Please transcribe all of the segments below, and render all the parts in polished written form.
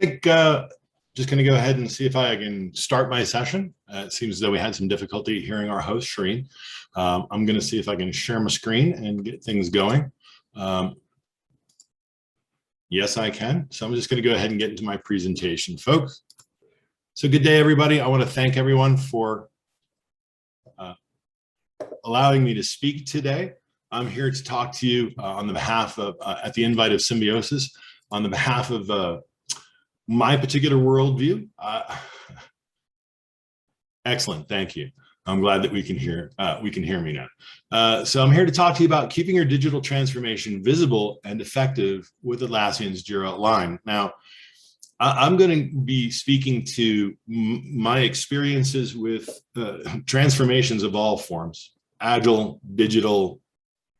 I think just going to go ahead and see if I can start my session. It seems as though we had some difficulty hearing our host, Shireen. I'm going to see if I can share my screen and get things going. Yes, I can. So I'm just going to go ahead and get into my presentation, folks. So good day, everybody. I want to thank everyone for allowing me to speak today. I'm here to talk to you on the behalf of, at the invite of Symbiosis, on the behalf of my particular worldview. Excellent, thank you. I'm glad that we can hear me now. So I'm here to talk to you about keeping your digital transformation visible and effective with Atlassian's Jira Align. Now, I'm going to be speaking to my experiences with transformations of all forms, agile, digital,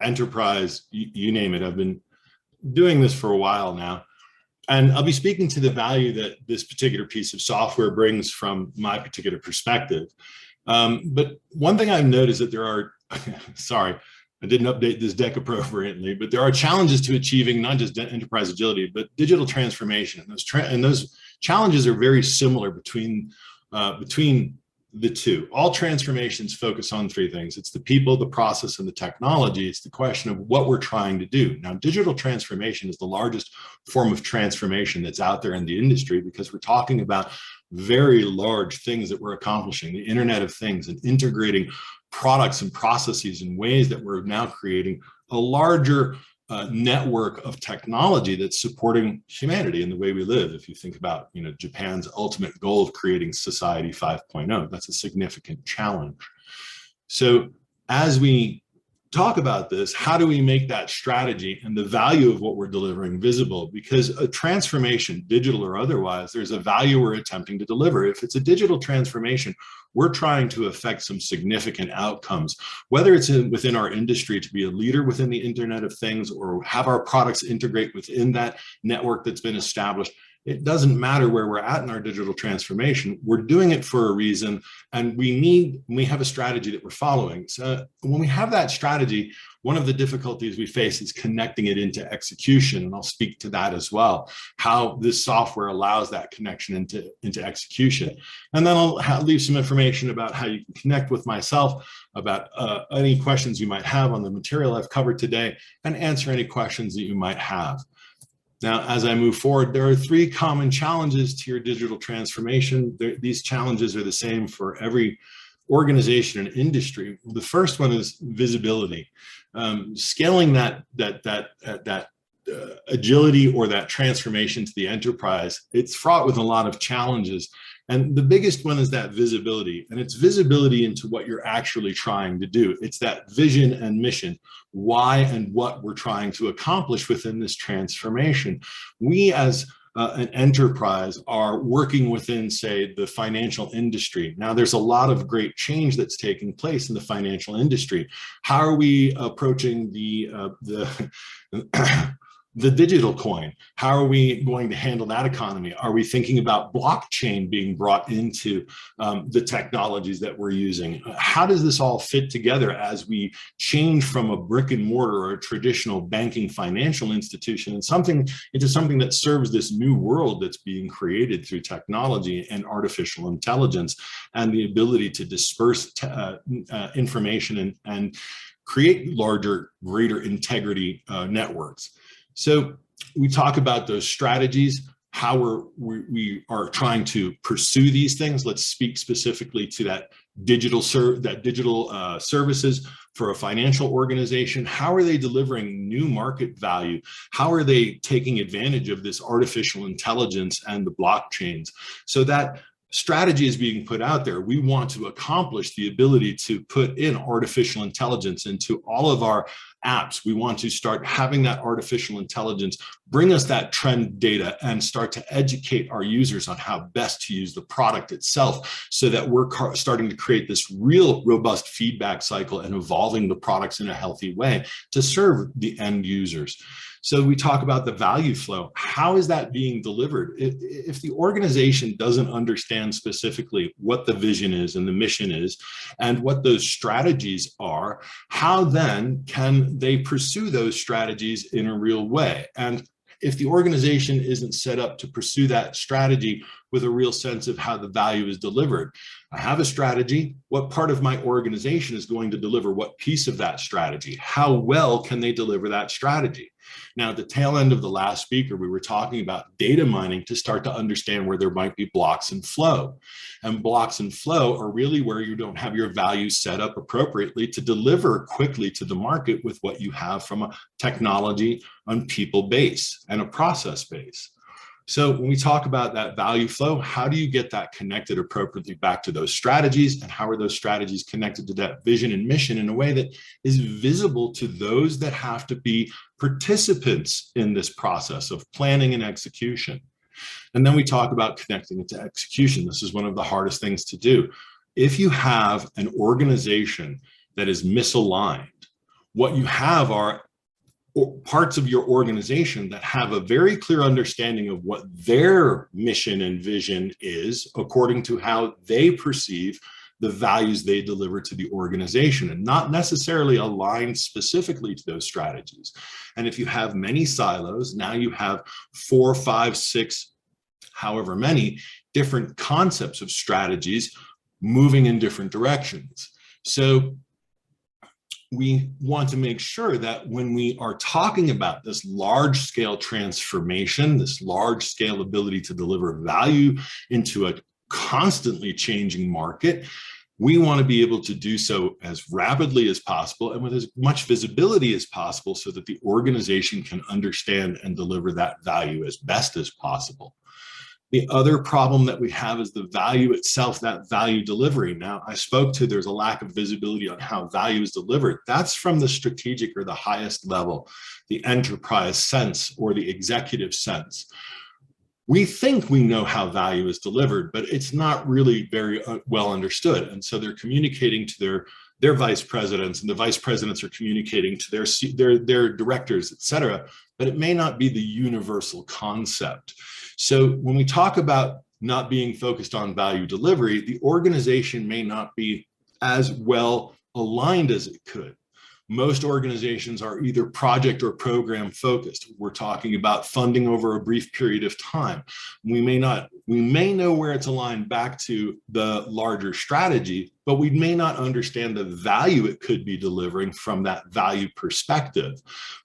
enterprise, you name it. I've been doing this for a while now. And I'll be speaking to the value that this particular piece of software brings from my particular perspective. But one thing I've noticed that there are, sorry, I didn't update this deck appropriately, but there are challenges to achieving not just enterprise agility, but digital transformation. And those challenges are very similar between the two. All transformations focus on three things. It's the people, the process, and the technology. It's the question of what we're trying to do. Now, digital transformation is the largest form of transformation that's out there in the industry because we're talking about very large things that we're accomplishing, the Internet of Things, and integrating products and processes in ways that we're now creating a larger network of technology that's supporting humanity in the way we live. If you think about, Japan's ultimate goal of creating society 5.0, that's a significant challenge. So as we talk about this, how do we make that strategy and the value of what we're delivering visible? Because a transformation, digital or otherwise, there's a value we're attempting to deliver. If it's a digital transformation, we're trying to affect some significant outcomes, whether it's within our industry to be a leader within the Internet of Things or have our products integrate within that network that's been established. It doesn't matter where we're at in our digital transformation. We're doing it for a reason, and we have a strategy that we're following. So when we have that strategy, one of the difficulties we face is connecting it into execution, and I'll speak to that as well, how this software allows that connection into execution. And then I'll leave some information about how you can connect with myself, about any questions you might have on the material I've covered today, and answer any questions that you might have. Now, as I move forward, there are three common challenges to your digital transformation. These challenges are the same for every organization and industry. The first one is visibility. Scaling that agility or that transformation to the enterprise, it's fraught with a lot of challenges. And the biggest one is that visibility, and it's visibility into what you're actually trying to do. It's that vision and mission, why and what we're trying to accomplish within this transformation. We as an enterprise are working within, say, the financial industry. Now, there's a lot of great change that's taking place in the financial industry. How are we approaching the digital coin? How are we going to handle that economy? Are we thinking about blockchain being brought into the technologies that we're using? How does this all fit together as we change from a brick and mortar or a traditional banking financial institution into something that serves this new world that's being created through technology and artificial intelligence and the ability to disperse information and create larger, greater integrity networks? So we talk about those strategies, how we are trying to pursue these things. Let's speak specifically to that digital services for a financial organization. How are they delivering new market value? How are they taking advantage of this artificial intelligence and the blockchains? So that strategy is being put out there. We want to accomplish the ability to put in artificial intelligence into all of our apps. We want to start having that artificial intelligence bring us that trend data and start to educate our users on how best to use the product itself, so that we're starting to create this real robust feedback cycle and evolving the products in a healthy way to serve the end users. So we talk about the value flow. How is that being delivered? If the organization doesn't understand specifically what the vision is and the mission is and what those strategies are, how then can they pursue those strategies in a real way? And if the organization isn't set up to pursue that strategy with a real sense of how the value is delivered. I have a strategy. What part of my organization is going to deliver what piece of that strategy? How well can they deliver that strategy? Now, at the tail end of the last speaker, we were talking about data mining to start to understand where there might be blocks and flow. And blocks and flow are really where you don't have your values set up appropriately to deliver quickly to the market with what you have from a technology and people base and a process base. So when we talk about that value flow, how do you get that connected appropriately back to those strategies, and how are those strategies connected to that vision and mission in a way that is visible to those that have to be participants in this process of planning and execution? And then we talk about connecting it to execution. This is one of the hardest things to do. If you have an organization that is misaligned, what you have are parts of your organization that have a very clear understanding of what their mission and vision is according to how they perceive the values they deliver to the organization, and not necessarily aligned specifically to those strategies. And if you have many silos, now you have 4, 5, 6, however many different concepts of strategies moving in different directions. So we want to make sure that when we are talking about this large scale transformation, this large scale ability to deliver value into a constantly changing market, we want to be able to do so as rapidly as possible and with as much visibility as possible so that the organization can understand and deliver that value as best as possible. The other problem that we have is the value itself, that value delivery. Now, I spoke to there's a lack of visibility on how value is delivered. That's from the strategic or the highest level, the enterprise sense or the executive sense. We think we know how value is delivered, but it's not really very well understood. And so they're communicating to their vice presidents, and the vice presidents are communicating to their directors, et cetera, but it may not be the universal concept. So when we talk about not being focused on value delivery, the organization may not be as well aligned as it could. Most organizations are either project or program focused. We're talking about funding over a brief period of time. We may know where it's aligned back to the larger strategy, but we may not understand the value it could be delivering from that value perspective,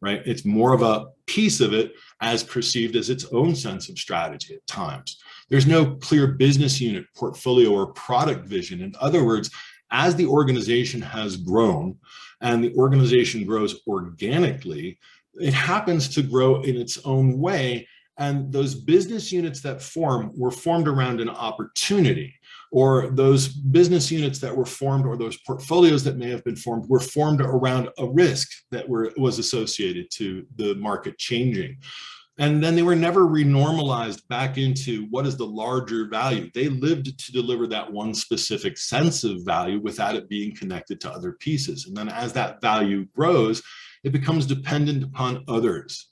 right? It's more of a piece of it as perceived as its own sense of strategy at times. There's no clear business unit, portfolio, or product vision. In other words, as the organization has grown and the organization grows organically, it happens to grow in its own way. And those business units that were formed around an opportunity, or those business units that were formed, or those portfolios that may have been formed, were formed around a risk that was associated to the market changing. And then they were never renormalized back into what is the larger value. They lived to deliver that one specific sense of value without it being connected to other pieces. And then as that value grows, it becomes dependent upon others.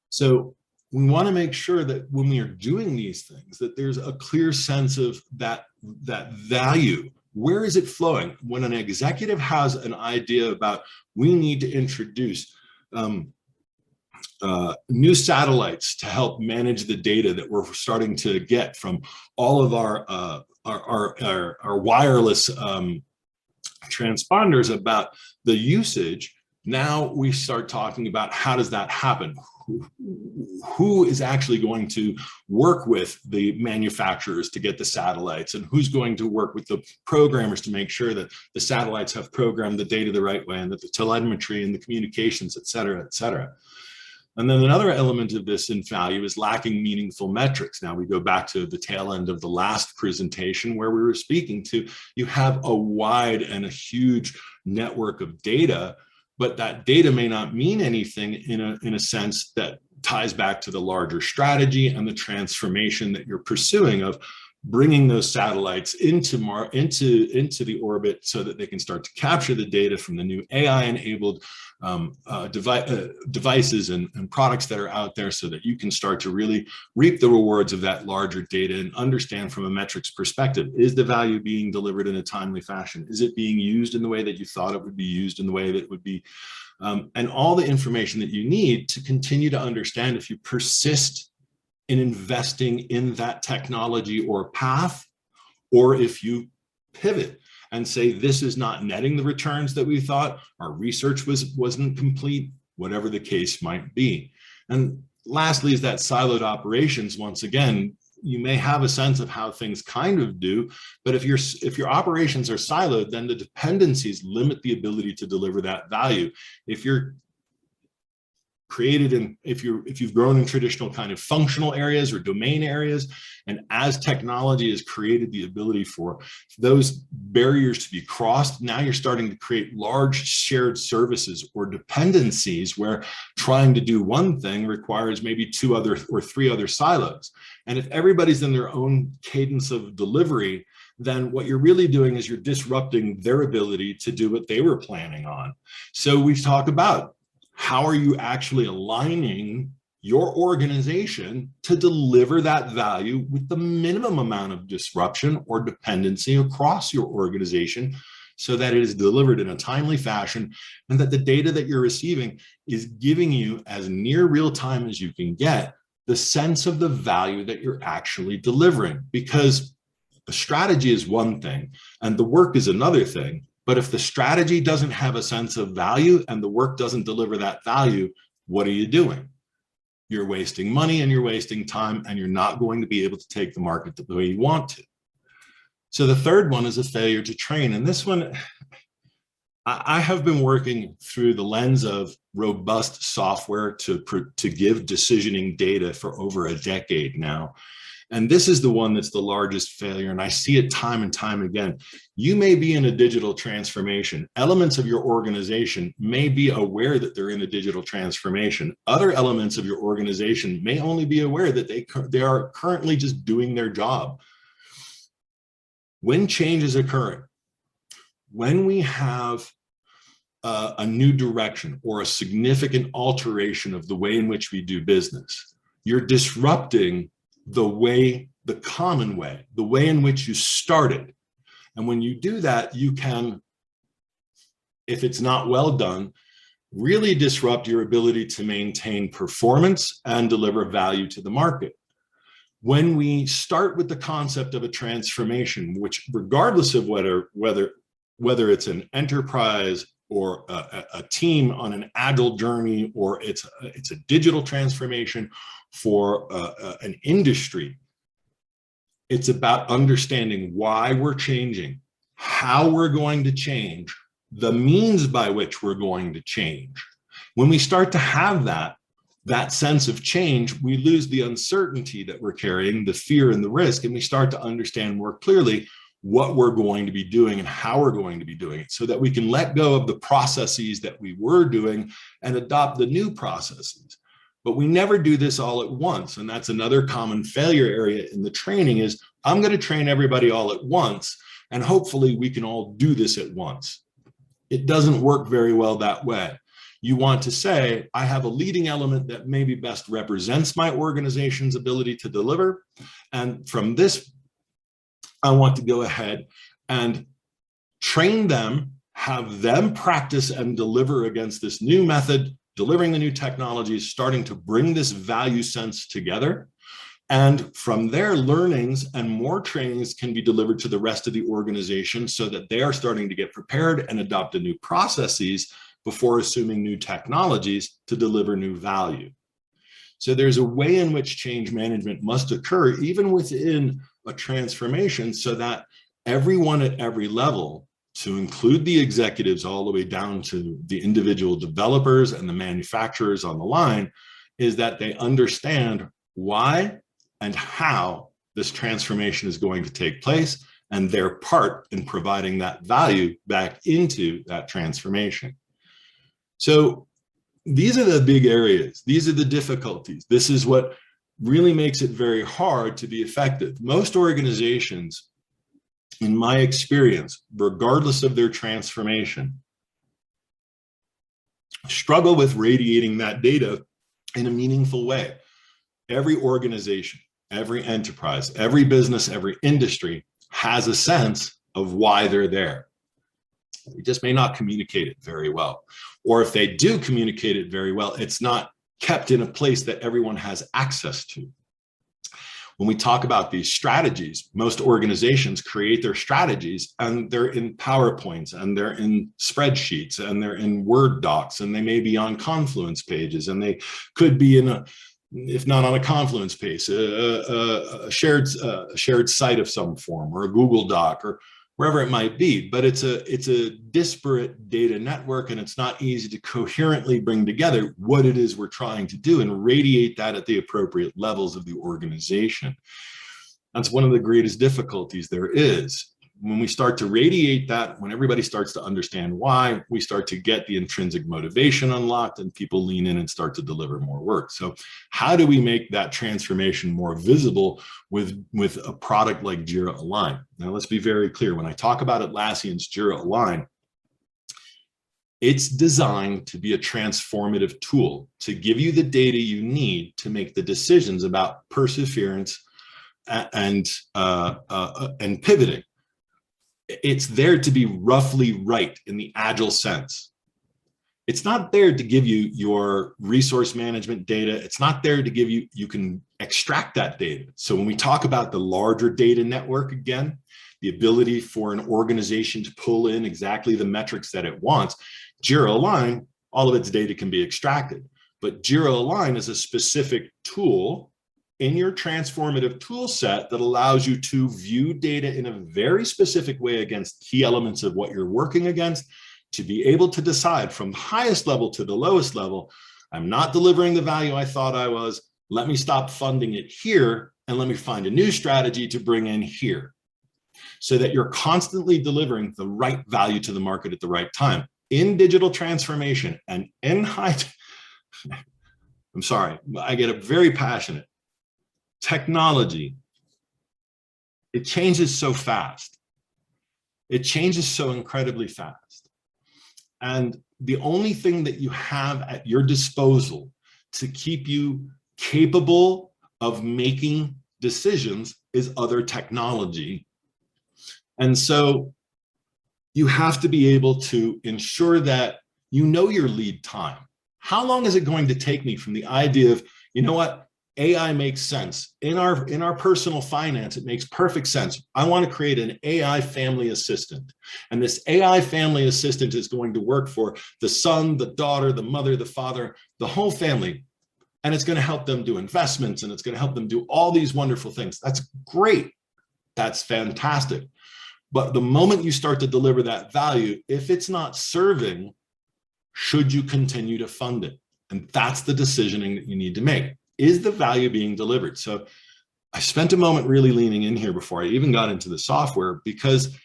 So we want to make sure that when we are doing these things, that there's a clear sense of that value. Where is it flowing? When an executive has an idea about, we need to introduce new satellites to help manage the data that we're starting to get from all of our wireless transponders about the usage. Now we start talking about, how does that happen? Who is actually going to work with the manufacturers to get the satellites, and who's going to work with the programmers to make sure that the satellites have programmed the data the right way, and that the telemetry and the communications, et cetera, et cetera. And then another element of this in value is lacking meaningful metrics. Now we go back to the tail end of the last presentation where we were speaking to, you have a wide and a huge network of data, but that data may not mean anything in a sense that ties back to the larger strategy and the transformation that you're pursuing of bringing those satellites into the orbit so that they can start to capture the data from the new AI-enabled devices and products that are out there, so that you can start to really reap the rewards of that larger data and understand from a metrics perspective, is the value being delivered in a timely fashion? Is it being used in the way that you thought it would be used, in the way that it would be? And all the information that you need to continue to understand if you persist in investing in that technology or path, or if you pivot and say, this is not netting the returns that we thought, our research wasn't complete, whatever the case might be. And lastly is that siloed operations. Once again, you may have a sense of how things kind of do, but if your operations are siloed, then the dependencies limit the ability to deliver that value. If you're created in, if you've grown in traditional kind of functional areas or domain areas, and as technology has created the ability for those barriers to be crossed, now you're starting to create large shared services or dependencies where trying to do one thing requires maybe 2 other or 3 other silos. And if everybody's in their own cadence of delivery, then what you're really doing is you're disrupting their ability to do what they were planning on. So we've talked about, how are you actually aligning your organization to deliver that value with the minimum amount of disruption or dependency across your organization, so that it is delivered in a timely fashion, and that the data that you're receiving is giving you, as near real time as you can get, the sense of the value that you're actually delivering? Because the strategy is one thing and the work is another thing. But if the strategy doesn't have a sense of value and the work doesn't deliver that value, what are you doing? You're wasting money and you're wasting time, and you're not going to be able to take the market the way you want to. So the third one is a failure to train. And this one, I have been working through the lens of robust software to give decisioning data for over a decade now. And this is the one that's the largest failure, and I see it time and time again. You may be in a digital transformation. Elements of your organization may be aware that they're in a digital transformation. Other elements of your organization may only be aware that they are currently just doing their job. When change is occurring, when we have a new direction or a significant alteration of the way in which we do business, you're disrupting the common way, the way in which you started. And when you do that, you can, if it's not well done, really disrupt your ability to maintain performance and deliver value to the market. When we start with the concept of a transformation, which regardless of whether it's an enterprise or a team on an agile journey, or it's a digital transformation for an industry, it's about understanding why we're changing, how we're going to change, the means by which we're going to change. When we start to have that sense of change, we lose the uncertainty that we're carrying, the fear and the risk, and we start to understand more clearly what we're going to be doing and how we're going to be doing it, so that we can let go of the processes that we were doing and adopt the new processes. But we never do this all at once. And that's another common failure area in the training is, I'm going to train everybody all at once, and hopefully we can all do this at once. It doesn't work very well that way. You want to say, I have a leading element that maybe best represents my organization's ability to deliver. And from this, I want to go ahead and train them, have them practice and deliver against this new method, delivering the new technologies, starting to bring this value sense together. And from their learnings and more trainings can be delivered to the rest of the organization, so that they are starting to get prepared and adopt the new processes before assuming new technologies to deliver new value. So there's a way in which change management must occur even within a transformation, so that everyone at every level, to include the executives all the way down to the individual developers and the manufacturers on the line, is that they understand why and how this transformation is going to take place, and their part in providing that value back into that transformation. So these are the big areas. These are the difficulties. This is what really makes it very hard to be effective. Most organizations, in my experience, regardless of their transformation, struggle with radiating that data in a meaningful way. Every organization, every enterprise, every business, every industry has a sense of why they're there. They just may not communicate it very well. Or if they do communicate it very well, it's not kept in a place that everyone has access to. When we talk about these strategies, most organizations create their strategies and they're in PowerPoints and they're in spreadsheets and they're in Word docs and they may be on Confluence pages and they could be in a, if not on a Confluence page, a shared site of some form or a Google Doc or wherever it might be, but it's a disparate data network and it's not easy to coherently bring together what it is we're trying to do and radiate that at the appropriate levels of the organization. That's one of the greatest difficulties there is. When we start to radiate that, when everybody starts to understand why, we start to get the intrinsic motivation unlocked and people lean in and start to deliver more work. So how do we make that transformation more visible with a product like Jira Align? Now, let's be very clear. When I talk about Atlassian's Jira Align, it's designed to be a transformative tool to give you the data you need to make the decisions about perseverance and pivoting. It's there to be roughly right in the agile sense. It's not there to give you your resource management data. It's not there to give you, you can extract that data. So when we talk about the larger data network, again, the ability for an organization to pull in exactly the metrics that it wants, Jira Align, all of its data can be extracted. But Jira Align is a specific tool in your transformative tool set that allows you to view data in a very specific way against key elements of what you're working against, to be able to decide from the highest level to the lowest level, I'm not delivering the value I thought I was, let me stop funding it here and let me find a new strategy to bring in here, so that you're constantly delivering the right value to the market at the right time. In digital transformation and in I'm sorry, I get very passionate. Technology, it changes so fast. It changes so incredibly fast. And the only thing that you have at your disposal to keep you capable of making decisions is other technology. And so you have to be able to ensure that you know your lead time. How long is it going to take me from the idea of, you know what, AI makes sense. In our personal finance, it makes perfect sense. I want to create an AI family assistant. And this AI family assistant is going to work for the son, the daughter, the mother, the father, the whole family. And it's going to help them do investments and it's going to help them do all these wonderful things. That's great. That's fantastic. But the moment you start to deliver that value, if it's not serving, should you continue to fund it? And that's the decisioning that you need to make. Is the value being delivered? So I spent a moment really leaning in here before I even got into the software, because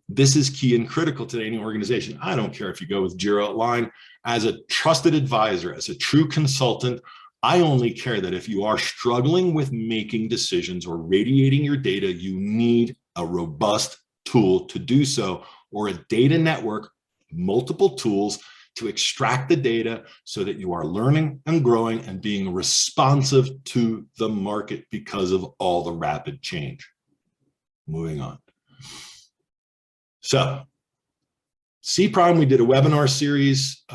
this is key and critical to any organization. I don't care if you go with Jira Align as a trusted advisor, as a true consultant. I only care that if you are struggling with making decisions or radiating your data, you need a robust tool to do so, or a data network, multiple tools to extract the data so that you are learning and growing and being responsive to the market because of all the rapid change. Moving on. So C-Prime, we did a webinar series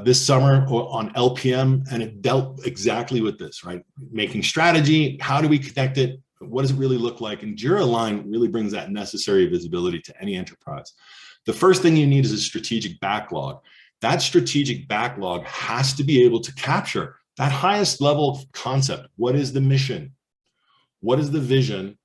this summer on LPM, and it dealt exactly with this, right? Making strategy, how do we connect it? What does it really look like? And Jira Align really brings that necessary visibility to any enterprise. The first thing you need is a strategic backlog. That strategic backlog has to be able to capture that highest level of concept. What is the mission? What is the vision?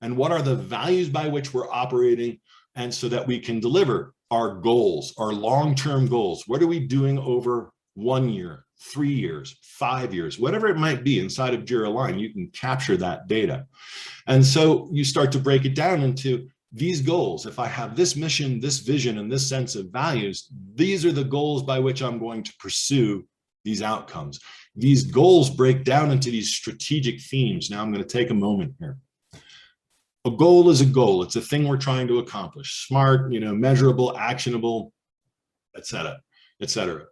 And what are the values by which we're operating? And so that we can deliver our goals, our long-term goals. What are we doing over 1 year, 3 years, 5 years, whatever it might be inside of Jira Align, you can capture that data. And so you start to break it down into these goals. If I have this mission, this vision, and this sense of values, these are the goals by which I'm going to pursue these outcomes. these goals break down into these strategic themes. Now I'm going to take a moment here. A goal is a goal. It's a thing we're trying to accomplish. Smart, measurable, actionable, et cetera, et cetera.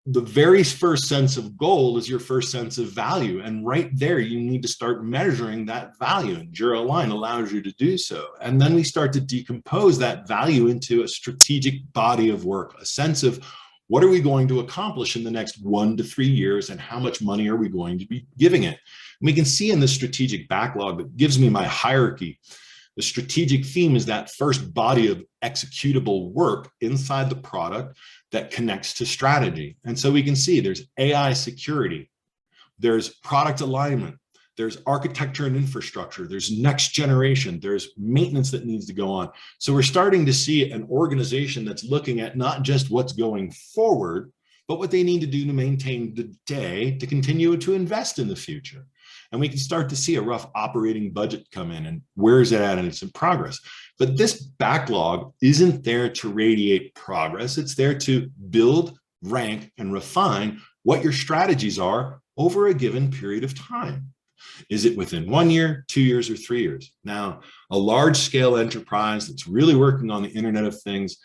The very first sense of goal is your first sense of value. And right there, you need to start measuring that value. And Jira Align allows you to do so. And then we start to decompose that value into a strategic body of work, a sense of what are we going to accomplish in the next 1 to 3 years, and how much money are we going to be giving it? And we can see in the strategic backlog that gives me my hierarchy, the strategic theme is that first body of executable work inside the product that connects to strategy. And so we can see there's AI security, there's product alignment, there's architecture and infrastructure, there's next generation, there's maintenance that needs to go on. So we're starting to see an organization that's looking at not just what's going forward, but what they need to do to maintain the day to continue to invest in the future. And we can start to see a rough operating budget come in and where is it at and it's in progress. But this backlog isn't there to radiate progress. It's there to build, rank, and refine what your strategies are over a given period of time. Is it within 1 year, 2 years, or 3 years? Now, a large scale enterprise that's really working on the Internet of Things,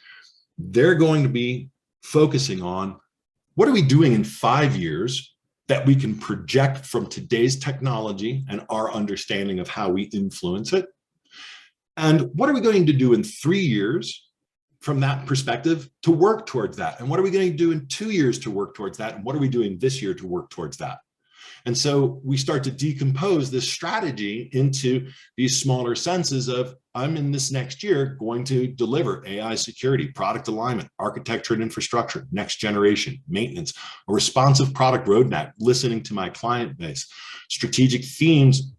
they're going to be focusing on what are we doing in 5 years that we can project from today's technology and our understanding of how we influence it? And what are we going to do in 3 years from that perspective to work towards that? And what are we going to do in 2 years to work towards that? And what are we doing this year to work towards that? And so we start to decompose this strategy into these smaller senses of, I'm in this next year going to deliver AI security, product alignment, architecture and infrastructure, next generation, maintenance, a responsive product roadmap, listening to my client base, strategic themes,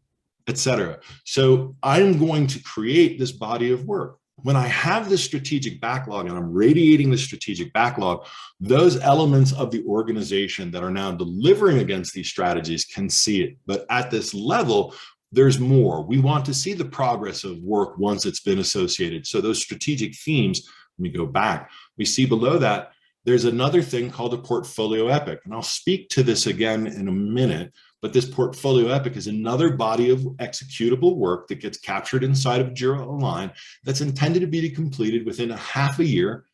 etc. So I'm going to create this body of work. When I have this strategic backlog and I'm radiating the strategic backlog, those elements of the organization that are now delivering against these strategies can see it. But at this level, there's more. We want to see the progress of work once it's been associated. So those strategic themes, let me go back. We see below that, there's another thing called a portfolio epic. And I'll speak to this again in a minute. But this portfolio epic is another body of executable work that gets captured inside of Jira Align that's intended to be completed within a half a year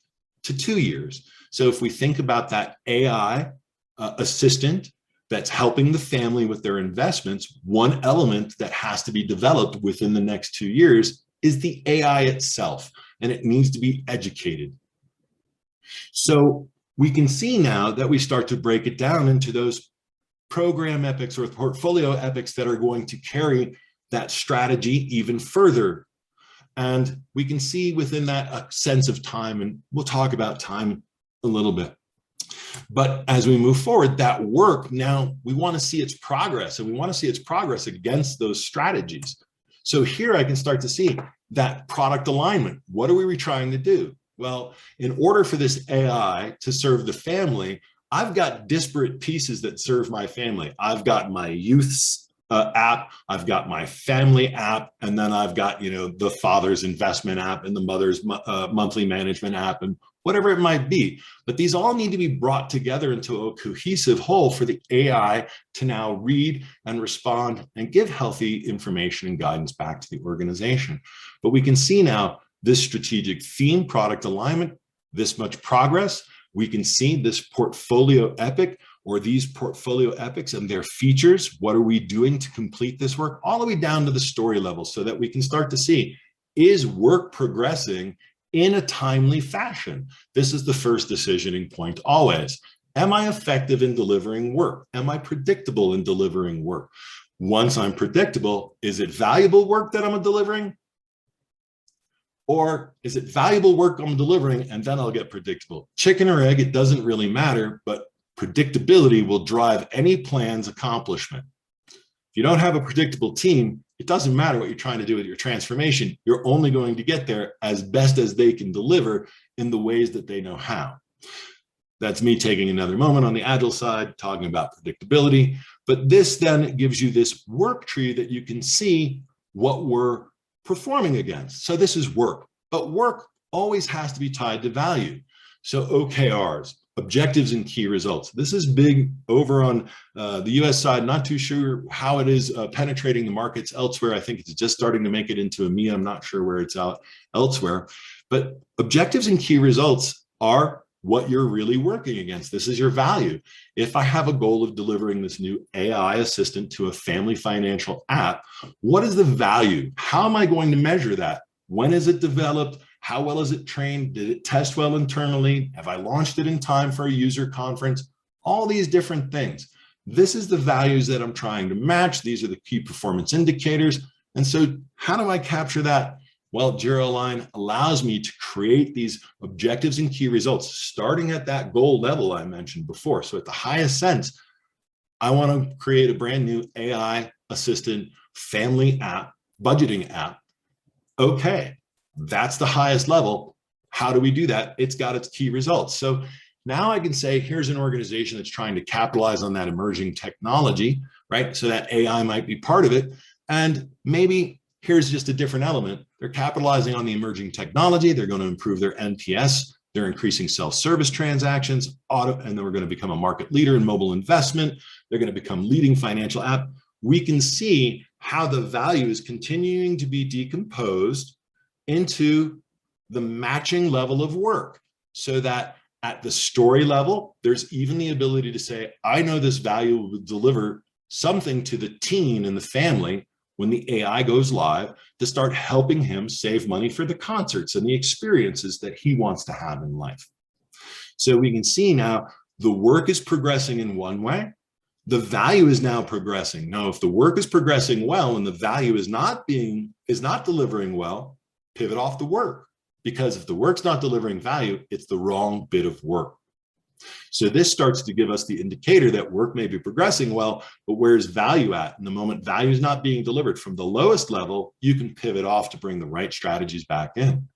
to 2 years. So if we think about that AI assistant that's helping the family with their investments, one element that has to be developed within the next 2 years is the AI itself, and it needs to be educated. So we can see now that we start to break it down into those program epics or portfolio epics that are going to carry that strategy even further. And we can see within that a sense of time, and we'll talk about time a little bit. But as we move forward, that work now, we want to see its progress, and we want to see its progress against those strategies. So here I can start to see that product alignment. What are we trying to do? Well, in order for this AI to serve the family, I've got disparate pieces that serve my family. I've got my youth's app, I've got my family app, and then I've got, the father's investment app and the mother's monthly management app and whatever it might be. But these all need to be brought together into a cohesive whole for the AI to now read and respond and give healthy information and guidance back to the organization. But we can see now this strategic theme, product alignment, this much progress. We can see this portfolio epic or these portfolio epics and their features. What are we doing to complete this work? All the way down to the story level so that we can start to see, is work progressing in a timely fashion? This is the first decisioning point always. Am I effective in delivering work? Am I predictable in delivering work? Once I'm predictable, is it valuable work that I'm delivering? Or is it valuable work I'm delivering and then I'll get predictable? Chicken or egg, it doesn't really matter, but predictability will drive any plan's accomplishment. If you don't have a predictable team, it doesn't matter what you're trying to do with your transformation. You're only going to get there as best as they can deliver in the ways that they know how. That's me taking another moment on the agile side, talking about predictability. But this then gives you this work tree that you can see what we're performing against. So this is work, but work always has to be tied to value. So OKRs, objectives and key results. This is big over on the US side. Not too sure how it is penetrating the markets elsewhere. I think it's just starting to make it into EMEA. I'm not sure where it's out elsewhere. But objectives and key results are what you're really working against. This is your value. If I have a goal of delivering this new AI assistant to a family financial app, what is the value? How am I going to measure that? When is it developed? How well is it trained? Did it test well internally? Have I launched it in time for a user conference? All these different things. This is the values that I'm trying to match. These are the key performance indicators. And so how do I capture that? Well, Jira Align allows me to create these objectives and key results, starting at that goal level I mentioned before. So at the highest sense, I want to create a brand new AI assistant family app, budgeting app. Okay, that's the highest level. How do we do that? It's got its key results. So now I can say, here's an organization that's trying to capitalize on that emerging technology, right? So that AI might be part of it. And maybe here's just a different element. They're capitalizing on the emerging technology. They're going to improve their NPS. They're increasing self-service transactions, and then we're going to become a market leader in mobile investment. They're going to become leading financial app. We can see how the value is continuing to be decomposed into the matching level of work, so that at the story level, there's even the ability to say, I know this value will deliver something to the teen and the family when the AI goes live, to start helping him save money for the concerts and the experiences that he wants to have in life. So we can see now the work is progressing in one way. The value is now progressing. Now, if the work is progressing well and the value is not delivering well, pivot off the work. Because if the work's not delivering value, it's the wrong bit of work. So this starts to give us the indicator that work may be progressing well, but where's value at? And the moment value is not being delivered from the lowest level, you can pivot off to bring the right strategies back in.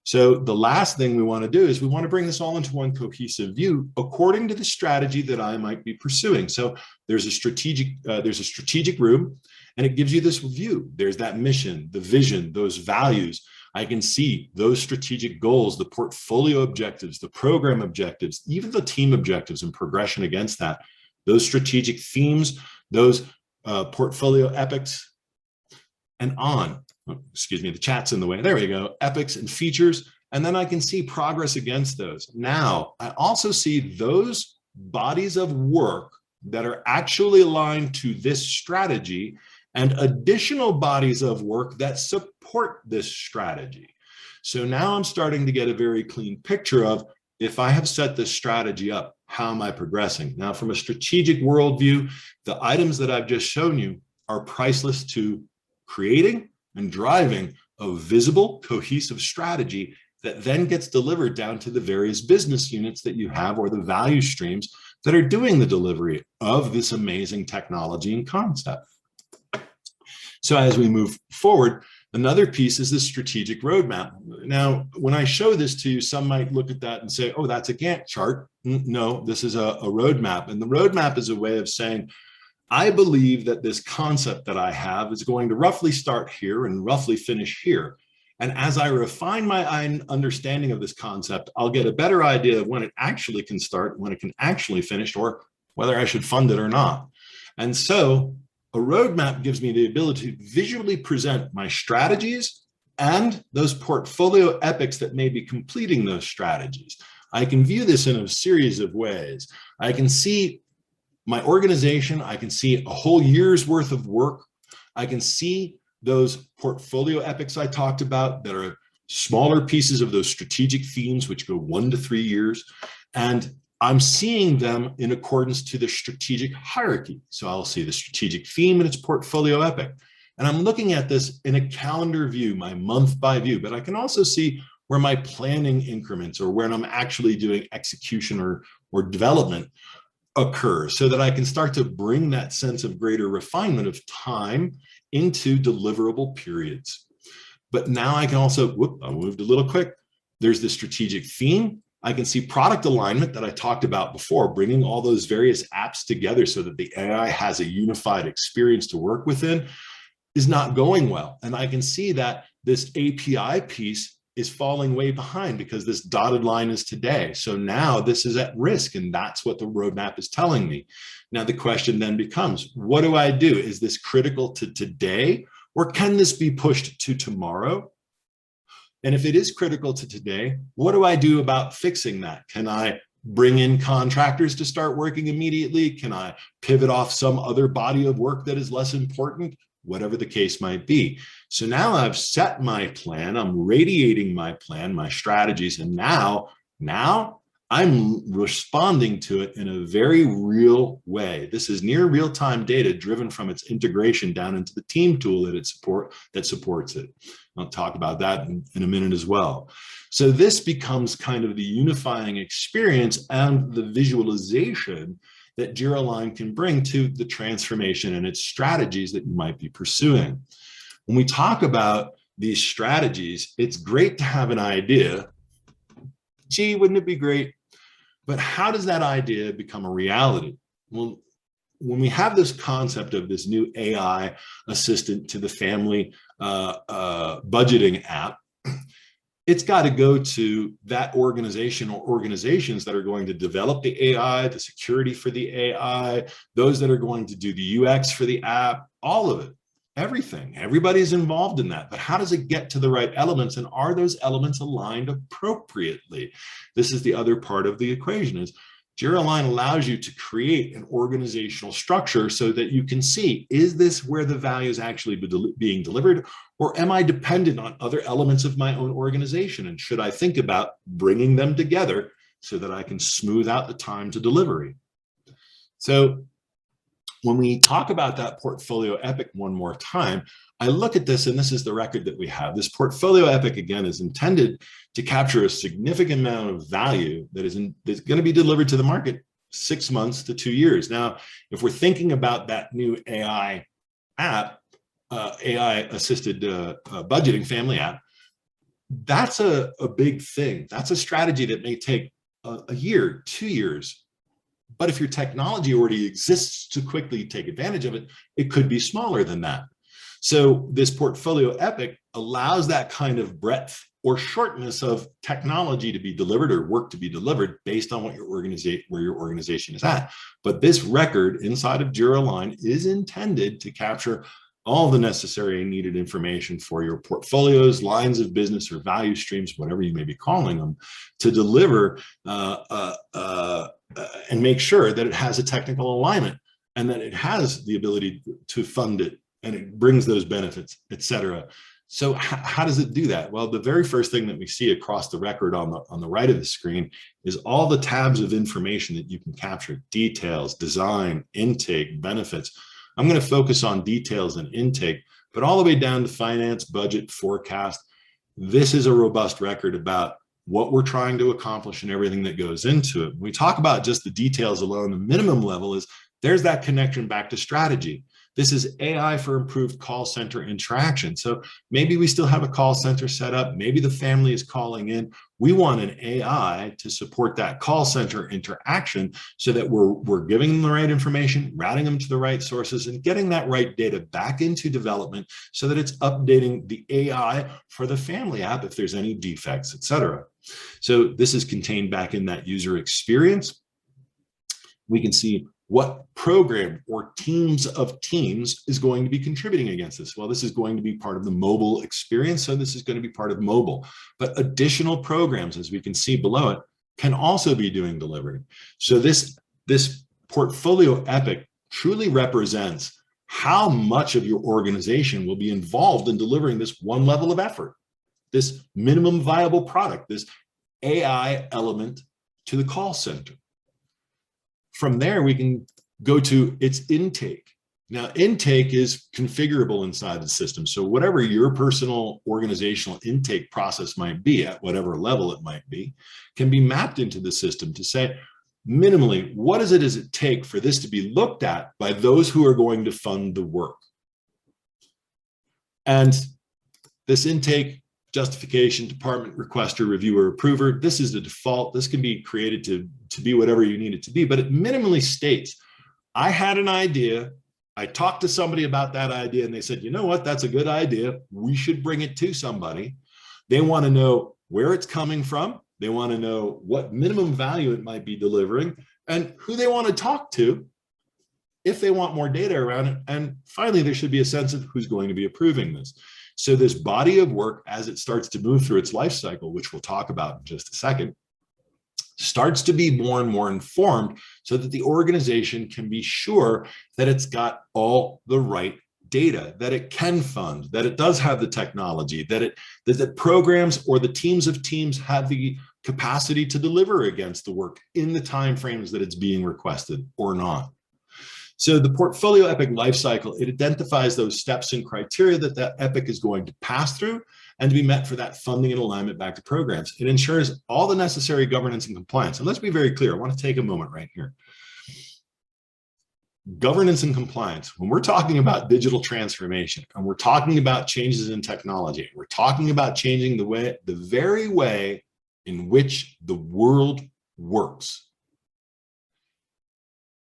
So the last thing we want to do is we want to bring this all into one cohesive view according to the strategy that I might be pursuing. So there's a strategic room, and it gives you this view. There's that mission, the vision, those values. I can see those strategic goals, the portfolio objectives, the program objectives, even the team objectives and progression against that, those strategic themes, those portfolio epics, and on. Oh, excuse me, the chat's in the way. There we go. Epics and features. And then I can see progress against those. Now, I also see those bodies of work that are actually aligned to this strategy and additional bodies of work that support this strategy. So now I'm starting to get a very clean picture of, if I have set this strategy up, how am I progressing? Now, from a strategic worldview, the items that I've just shown you are priceless to creating and driving a visible, cohesive strategy that then gets delivered down to the various business units that you have, or the value streams that are doing the delivery of this amazing technology and concept. So as we move forward, another piece is the strategic roadmap. Now, when I show this to you, some might look at that and say, oh, that's a Gantt chart. No, this is a roadmap. And the roadmap is a way of saying, I believe that this concept that I have is going to roughly start here and roughly finish here. And as I refine my understanding of this concept, I'll get a better idea of when it actually can start, when it can actually finish, or whether I should fund it or not. And so a roadmap gives me the ability to visually present my strategies and those portfolio epics that may be completing those strategies. I can view this in a series of ways. I can see my organization. I can see a whole year's worth of work. I can see those portfolio epics I talked about that are smaller pieces of those strategic themes, which go 1 to 3 years. And I'm seeing them in accordance to the strategic hierarchy. So I'll see the strategic theme and its portfolio epic. And I'm looking at this in a calendar view, my month by view, but I can also see where my planning increments, or where I'm actually doing execution or development, occurs, so that I can start to bring that sense of greater refinement of time into deliverable periods. But now I can also, I moved a little quick. There's the strategic theme. I can see product alignment that I talked about before, bringing all those various apps together so that the AI has a unified experience to work within, is not going well. And I can see that this API piece is falling way behind because this dotted line is today. So now this is at risk, and that's what the roadmap is telling me. Now the question then becomes, what do I do? Is this critical to today, or can this be pushed to tomorrow? And if it is critical to today, what do I do about fixing that? Can I bring in contractors to start working immediately? Can I pivot off some other body of work that is less important? Whatever the case might be. So now I've set my plan, I'm radiating my plan, my strategies, and now I'm responding to it in a very real way. This is near real-time data driven from its integration down into the team tool that supports it. I'll talk about that in a minute as well. So this becomes kind of the unifying experience and the visualization that Jira Align can bring to the transformation and its strategies that you might be pursuing. When we talk about these strategies, it's great to have an idea. Gee, wouldn't it be great? But how does that idea become a reality? Well, when we have this concept of this new AI assistant to the family budgeting app, it's got to go to that organization or organizations that are going to develop the AI, the security for the AI, those that are going to do the UX for the app, all of it, everything. Everybody's involved in that. But how does it get to the right elements? And are those elements aligned appropriately? This is the other part of the equation is Jira Align allows you to create an organizational structure so that you can see, is this where the value is actually being delivered, or am I dependent on other elements of my own organization? And should I think about bringing them together so that I can smooth out the time to delivery? So when we talk about that portfolio epic one more time, I look at this, and this is the record that we have. This portfolio epic, again, is intended to capture a significant amount of value that's going to be delivered to the market 6 months to 2 years. Now, if we're thinking about that new AI app, AI-assisted budgeting family app, that's a big thing. That's a strategy that may take a year, 2 years. But if your technology already exists to quickly take advantage of it, it could be smaller than that. So this portfolio epic allows that kind of breadth or shortness of technology to be delivered or work to be delivered based on what where your organization is at. But this record inside of Jira Align is intended to capture all the necessary and needed information for your portfolios, lines of business, or value streams, whatever you may be calling them, to deliver and make sure that it has a technical alignment and that it has the ability to fund it and it brings those benefits, et cetera. So how does it do that? Well, the very first thing that we see across the record on the right of the screen is all the tabs of information that you can capture: details, design, intake, benefits. I'm going to focus on details and intake, but all the way down to finance, budget, forecast. This is a robust record about what we're trying to accomplish and everything that goes into it. When we talk about just the details alone, the minimum level is there's that connection back to strategy. This is AI for improved call center interaction. So maybe we still have a call center set up. Maybe the family is calling in. We want an AI to support that call center interaction so that we're giving them the right information, routing them to the right sources, and getting that right data back into development so that it's updating the AI for the family app if there's any defects, et cetera. So this is contained back in that user experience. We can see what program or teams of teams is going to be contributing against this. Well, this is going to be part of the mobile experience, so this is going to be part of mobile. But additional programs, as we can see below it, can also be doing delivery. So this portfolio epic truly represents how much of your organization will be involved in delivering this one level of effort, this minimum viable product, this AI element to the call center. From there, we can go to its intake. Now, intake is configurable inside the system. So whatever your personal organizational intake process might be at whatever level it might be, can be mapped into the system to say, minimally, what does it take for this to be looked at by those who are going to fund the work? And this intake, justification, department requester, reviewer, approver, this is the default. This can be created to be whatever you need it to be, but it minimally states, I had an idea, I talked to somebody about that idea, and they said, you know what, that's a good idea. We should bring it to somebody. They want to know where it's coming from. They want to know what minimum value it might be delivering and who they want to talk to if they want more data around it. And finally, there should be a sense of who's going to be approving this. So this body of work, as it starts to move through its life cycle, which we'll talk about in just a second, starts to be more and more informed so that the organization can be sure that it's got all the right data, that it can fund, that it does have the technology, that the programs or the teams of teams have the capacity to deliver against the work in the timeframes that it's being requested or not. So the portfolio epic lifecycle, it identifies those steps and criteria that epic is going to pass through and to be met for that funding and alignment back to programs. It ensures all the necessary governance and compliance. And let's be very clear, I want to take a moment right here. Governance and compliance, when we're talking about digital transformation and we're talking about changes in technology, we're talking about changing the very way in which the world works.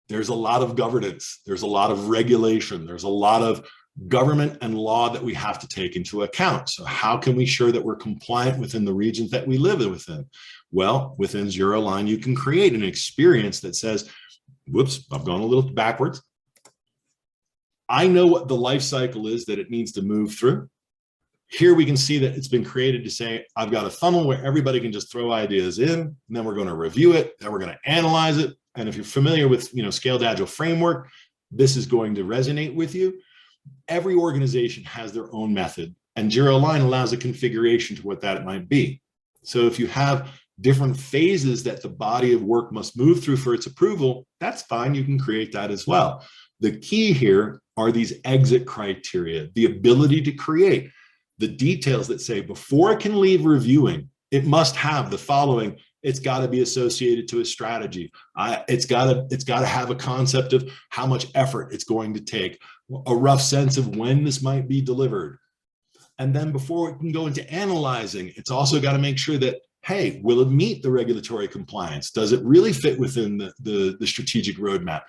There's a lot of governance, there's a lot of regulation, there's a lot of government and law that we have to take into account. So how can we ensure that we're compliant within the regions that we live within? Well, within Jira Align, you can create an experience that says, whoops, I've gone a little backwards. I know what the life cycle is that it needs to move through. Here we can see that it's been created to say, I've got a funnel where everybody can just throw ideas in, and then we're going to review it, then we're going to analyze it. And if you're familiar with, Scaled Agile framework, this is going to resonate with you. Every organization has their own method, and Jira Align allows a configuration to what that might be. So if you have different phases that the body of work must move through for its approval, that's fine. You can create that as well. The key here are these exit criteria, the ability to create the details that say before it can leave reviewing, it must have the following. It's got to be associated to a strategy. It's got to have a concept of how much effort it's going to take, a rough sense of when this might be delivered. And then before it can go into analyzing, it's also got to make sure that, hey, will it meet the regulatory compliance? Does it really fit within the strategic roadmap?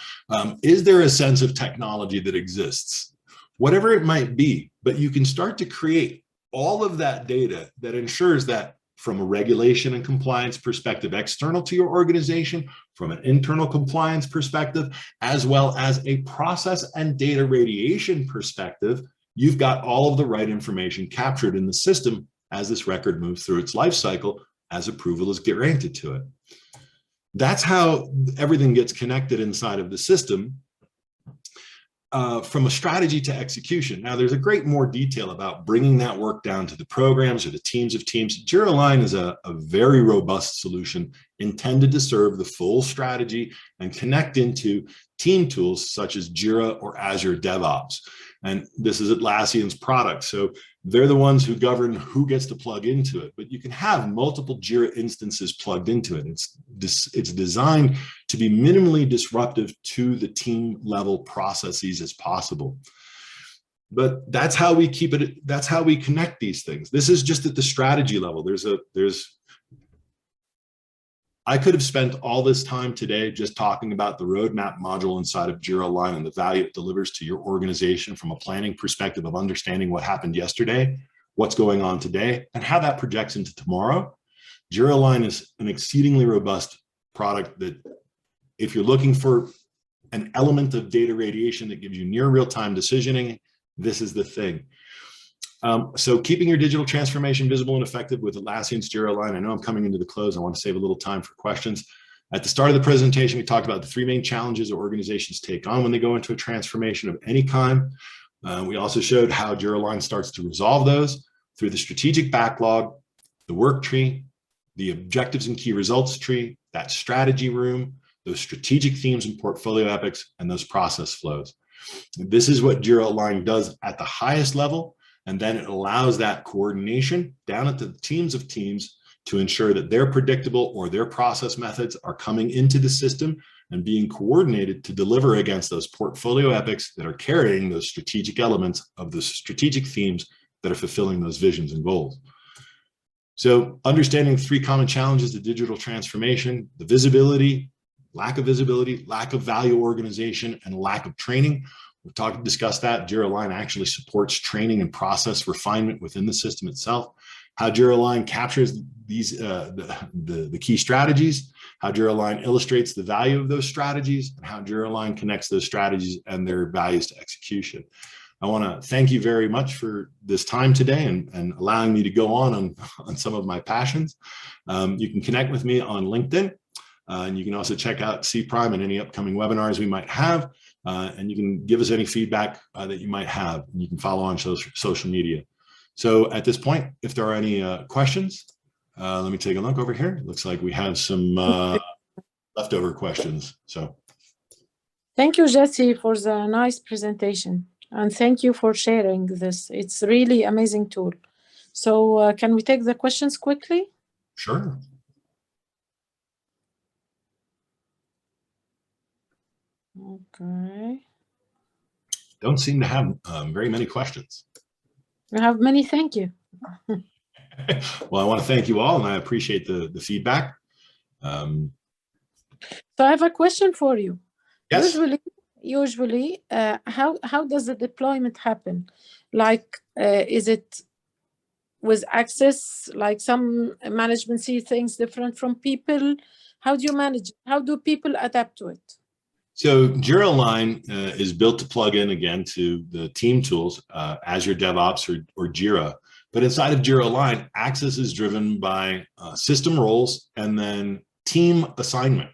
Is there a sense of technology that exists? Whatever it might be, but you can start to create all of that data that ensures that from a regulation and compliance perspective, external to your organization, from an internal compliance perspective, as well as a process and data radiation perspective, you've got all of the right information captured in the system as this record moves through its life cycle, as approval is granted to it. That's how everything gets connected inside of the system. From a strategy to execution. Now, there's a great more detail about bringing that work down to the programs or the teams of teams. Jira Align is a very robust solution intended to serve the full strategy and connect into team tools such as Jira or Azure DevOps. And this is Atlassian's product. So they're the ones who govern who gets to plug into it, but you can have multiple Jira instances plugged into it. It's designed to be minimally disruptive to the team level processes as possible. But that's how we keep it. That's how we connect these things. This is just at the strategy level. I could have spent all this time today just talking about the roadmap module inside of Jira Align and the value it delivers to your organization from a planning perspective of understanding what happened yesterday, what's going on today, and how that projects into tomorrow. Jira Align is an exceedingly robust product that if you're looking for an element of data radiation that gives you near real-time decisioning, this is the thing. So keeping your digital transformation visible and effective with Atlassian's Jira Align. I know I'm coming into the close. I want to save a little time for questions. At the start of the presentation, we talked about the three main challenges that organizations take on when they go into a transformation of any kind. We also showed how Jira Align starts to resolve those through the strategic backlog, the work tree, the objectives and key results tree, that strategy room, those strategic themes and portfolio epics, and those process flows. This is what Jira Align does at the highest level. And then it allows that coordination down at the teams of teams to ensure that their predictable or their process methods are coming into the system and being coordinated to deliver against those portfolio epics that are carrying those strategic elements of the strategic themes that are fulfilling those visions and goals. So understanding three common challenges to digital transformation: the visibility, lack of value organization, and lack of training. We've discussed that. Jira Align actually supports training and process refinement within the system itself. How Jira Align captures these the key strategies, how Jira Align illustrates the value of those strategies, and how Jira Align connects those strategies and their values to execution. I want to thank you very much for this time today and allowing me to go on some of my passions. You can connect with me on LinkedIn, and you can also check out C-Prime and any upcoming webinars we might have. And you can give us any feedback that you might have. And you can follow on social media. So at this point, if there are any questions, let me take a look over here. It looks like we have some leftover questions. So thank you, Jesse, for the nice presentation. And thank you for sharing this. It's really amazing tool. So can we take the questions quickly? Sure. Okay. Don't seem to have very many questions. We have many, thank you. Well, I want to thank you all, and I appreciate the feedback. So I have a question for you. Yes. Usually, how does the deployment happen? Like, is it with access? Like some management see things different from people. How do you manage? How do people adapt to it? So Jira Align is built to plug in again to the team tools, Azure DevOps or Jira. But inside of Jira Align, access is driven by system roles and then team assignment.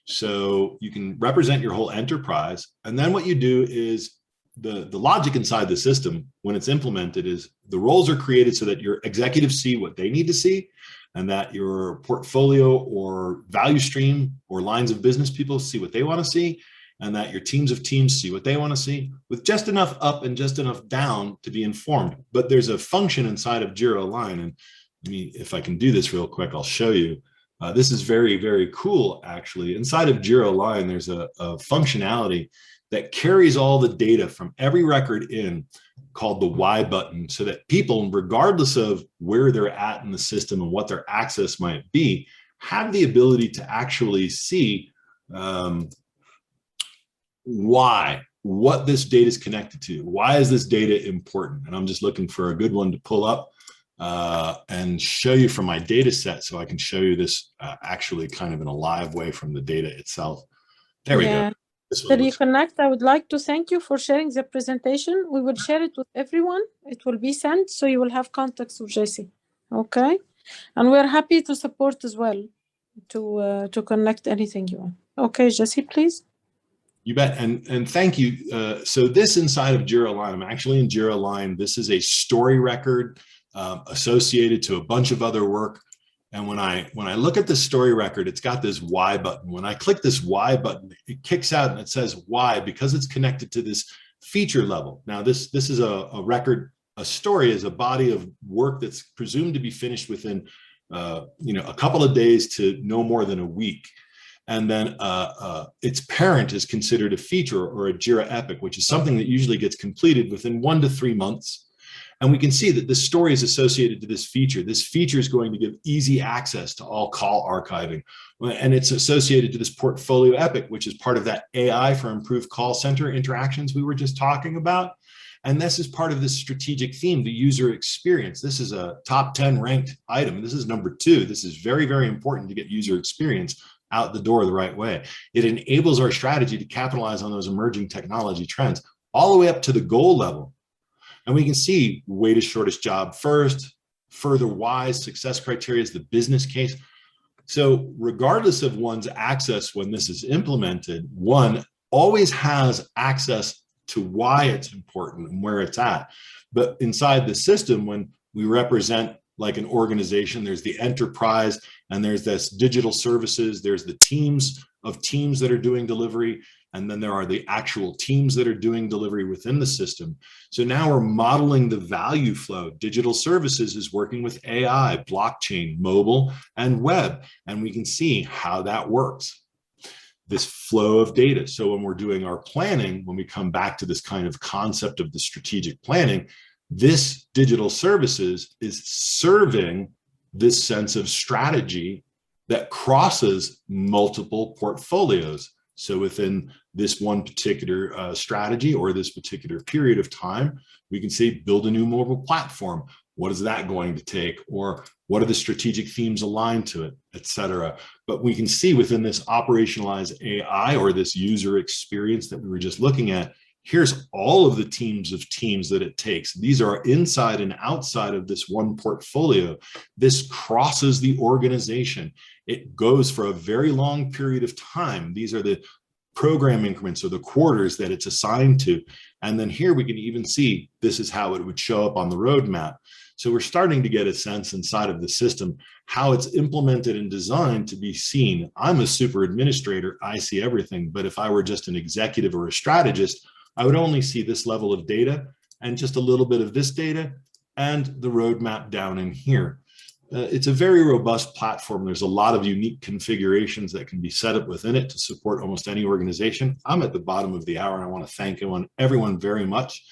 So you can represent your whole enterprise. And then what you do is the logic inside the system, when it's implemented, is the roles are created so that your executives see what they need to see, and that your portfolio or value stream or lines of business people see what they want to see, and that your teams of teams see what they want to see, with just enough up and just enough down to be informed. But there's a function inside of Jira Align, and if I can do this real quick, I'll show you. This is very, very cool, actually. Inside of Jira Align, there's a functionality that carries all the data from every record in, called the Y button, so that people, regardless of where they're at in the system and what their access might be, have the ability to actually see what this data is connected to. Why is this data important? And I'm just looking for a good one to pull up and show you from my data set, so I can show you this actually kind of in a live way from the data itself. There we go. To reconnect, I would like to thank you for sharing the presentation. We will share it with everyone. It will be sent, so you will have contacts with Jesse. Okay, and we're happy to support as well to connect anything you want. Okay, Jesse, please. You bet, and thank you. So this inside of Jira Align, I'm actually in Jira Align. This is a story record associated to a bunch of other work. And when I look at the story record, it's got this Y button. When I click this Y button, it kicks out and it says Y because it's connected to this feature level. Now, this is a record. A story is a body of work that's presumed to be finished within a couple of days to no more than a week. And then its parent is considered a feature or a Jira epic, which is something that usually gets completed within 1 to 3 months. And we can see that this story is associated to this feature. This feature is going to give easy access to all call archiving. And it's associated to this portfolio epic, which is part of that AI for improved call center interactions we were just talking about. And this is part of this strategic theme, the user experience. This is a top 10 ranked item. This is number 2. This is very, very important to get user experience out the door the right way. It enables our strategy to capitalize on those emerging technology trends all the way up to the goal level. And we can see weighted shortest job first, further whys, success criteria is the business case. So regardless of one's access when this is implemented, one always has access to why it's important and where it's at. But inside the system, when we represent like an organization, there's the enterprise and there's this digital services, there's the teams of teams that are doing delivery, and then there are the actual teams that are doing delivery within the system. So now we're modeling the value flow. Digital services is working with AI, blockchain, mobile, and web, and we can see how that works. This flow of data. So when we're doing our planning, when we come back to this kind of concept of the strategic planning, this digital services is serving this sense of strategy that crosses multiple portfolios. So within this one particular strategy or this particular period of time, we can say build a new mobile platform. What is that going to take? Or what are the strategic themes aligned to it, et cetera. But we can see within this operationalized AI or this user experience that we were just looking at, here's all of the teams of teams that it takes. These are inside and outside of this one portfolio. This crosses the organization. It goes for a very long period of time. These are the program increments or the quarters that it's assigned to. And then here we can even see this is how it would show up on the roadmap. So we're starting to get a sense inside of the system how it's implemented and designed to be seen. I'm a super administrator, I see everything, but if I were just an executive or a strategist, I would only see this level of data and just a little bit of this data and the roadmap down in here. It's a very robust platform. There's a lot of unique configurations that can be set up within it to support almost any organization. I'm at the bottom of the hour and I want to thank everyone very much.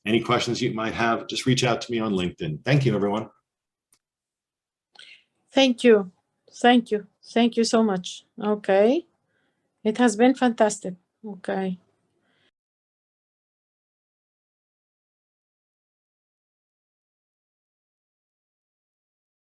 Any questions you might have, just reach out to me on LinkedIn. Thank you, everyone. Thank you. Thank you. Thank you so much. Okay. It has been fantastic. Okay.